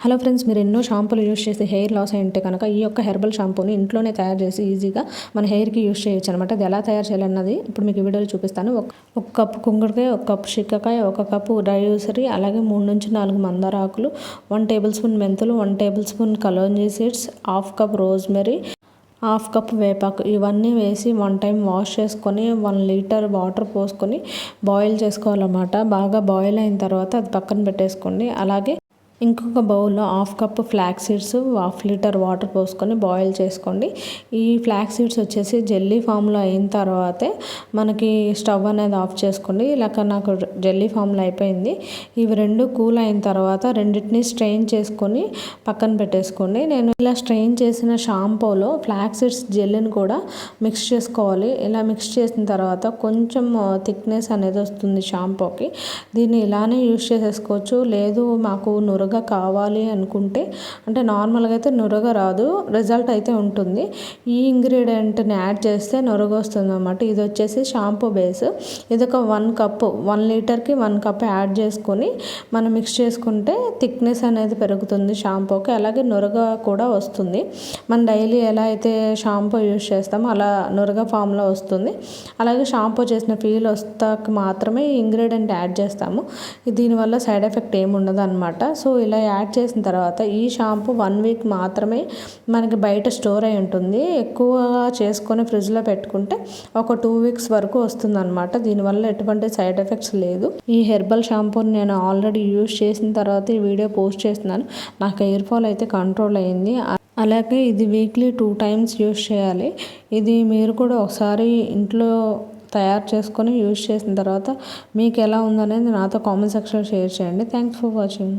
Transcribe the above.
Hello friends, మీరు ఎన్నో షాంపూలు యూస్ చేసి హెయిర్ లాస్ అయి ఉంటే కనుక ఈ యొక్క హెర్బల్ షాంపూని ఇంట్లోనే తయారు చేసి ఈజీగా మన హెయిర్కి యూస్ చేయొచ్చు అనమాట. అది ఎలా తయారు చేయాలన్నది ఇప్పుడు మీకు వీడియోలో చూపిస్తాను. ఒక కప్పు కుంకుడుకాయ, ఒక కప్పు చిక్కకాయ, ఒక కప్పు డ్రై యూసరి, అలాగే 3 నుంచి 4 మందార ఆకులు, 1 టేబుల్ స్పూన్ మెంతులు, 1 table spoon kalonji seeds, half cup rosemary, half cup వేపాకు, ఇవన్నీ వేసి 1 టైం వాష్ చేసుకొని 1 లీటర్ వాటర్ పోసుకొని బాయిల్ చేసుకోవాలన్నమాట. బాగా బాయిల్ అయిన తర్వాత అది పక్కన పెట్టేసుకోండి. అలాగే ఇంకొక బౌల్లో half cup flax seeds, 1/2 litre water పోసుకొని బాయిల్ చేసుకోండి. ఈ ఫ్లాక్స్ సీడ్స్ వచ్చేసి జెల్లీ ఫామ్లో అయిన తర్వాతే మనకి స్టవ్ అనేది ఆఫ్ చేసుకోండి. ఇలాగ నాకు జెల్లీ ఫామ్లో అయిపోయింది. ఇవి 2 కూల్ అయిన తర్వాత రెండింటిని స్ట్రెయిన్ చేసుకొని పక్కన పెట్టేసుకోండి. నేను ఇలా స్ట్రెయిన్ చేసిన షాంపూలో ఫ్లాక్స్ సీడ్స్ జెల్లీని కూడా మిక్స్ చేసుకోవాలి. ఇలా మిక్స్ చేసిన తర్వాత కొంచెం థిక్నెస్ అనేది వస్తుంది షాంపూకి. దీన్ని ఇలానే యూస్ చేసేసుకోవచ్చు. లేదు మాకు నురగ కావాలి అనుకుంటే, అంటే నార్మల్గా అయితే నురగ రాదు, రిజల్ట్ అయితే ఉంటుంది. ఈ ఇంగ్రీడియంట్ని యాడ్ చేస్తే నురగ వస్తుంది అన్నమాట. ఇది వచ్చేసి షాంపూ బేస్. ఇది ఒక 1 కప్పు, 1 లీటర్కి 1 కప్ యాడ్ చేసుకొని మనం మిక్స్ చేసుకుంటే థిక్నెస్ అనేది పెరుగుతుంది షాంపూకి. అలాగే నురగ కూడా వస్తుంది. మనం డైలీ ఎలా అయితే షాంపూ యూస్ చేస్తామో అలా నురగ ఫామ్లో వస్తుంది. అలాగే షాంపూ చేసిన ఫీల్ వస్తాక మాత్రమే ఈ ఇంగ్రీడియంట్ యాడ్ చేస్తాము. దీనివల్ల సైడ్ ఎఫెక్ట్ ఏమి ఉండదు అనమాట. సో ఇలా యాడ్ చేసిన తర్వాత ఈ షాంపూ 1 వీక్ మాత్రమే మనకి బయట స్టోర్ అయి ఉంటుంది. ఎక్కువగా చేసుకొని ఫ్రిడ్జ్లో పెట్టుకుంటే ఒక 2 వీక్స్ వరకు వస్తుంది అనమాట. దీనివల్ల ఎటువంటి సైడ్ ఎఫెక్ట్స్ లేదు. ఈ హెర్బల్ షాంపూని నేను ఆల్రెడీ యూస్ చేసిన తర్వాత ఈ వీడియో పోస్ట్ చేస్తున్నాను. నాకు హెయిర్ ఫాల్ అయితే కంట్రోల్ అయింది. అలాగే ఇది వీక్లీ 2 టైమ్స్ యూస్ చేయాలి. ఇది మీరు కూడా ఒకసారి ఇంట్లో తయారు చేసుకొని యూస్ చేసిన తర్వాత మీకు ఎలా ఉందనేది నాతో కామెంట్ సెక్షన్లో షేర్ చేయండి. Thanks for watching.